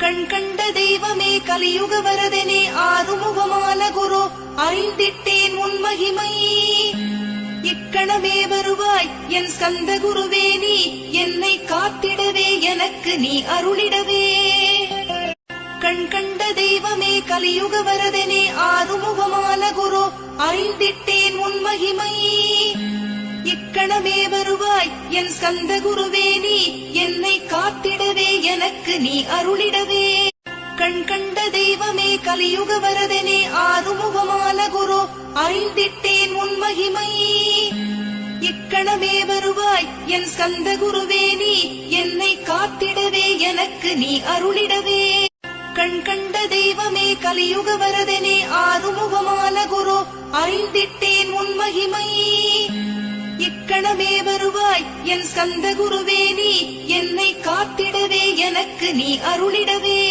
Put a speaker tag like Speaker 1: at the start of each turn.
Speaker 1: கண் கண்ட தெய்வமே கலியுக வரதனே ஆறுமுகமான குரு அறிந்திட்டேன் உன் மகிமை. இக்கணமே வருவாய் என் ஸ்கந்த குருவே, நீ என்னை காத்திடவே எனக்கு நீ அருளிடவே. கண் கண்ட தெய்வமே கலியுக வரதனே ஆறுமுகமான குரு அறிந்திட்டேன் உன் மகிமை. இக்கணமே வருவாய் என் ஸ்கந்த குருவே, நீ என்னை காத்திடவே எனக்கு நீ அருளிடவே. கண் கண்ட தெய்வமே கலியுக வரதனே ஆறுமுகமான குரு அறிந்திட்டேன் உன் மகிமை. இக்கணமே வருவாய் என் ஸ்கந்த குருவே, நீ என்னை காத்திடவே எனக்கு நீ அருளிடவே. கண் கண்ட தெய்வமே கலியுக வரதனே ஆறுமுகமான குரு அறிந்திட்டேன் உன் மகிமை. இக்கணமே வருவாய் என் ஸ்கந்த குருவே, நீ என்னை காத்திடவே எனக்கு நீ அருளிடவே.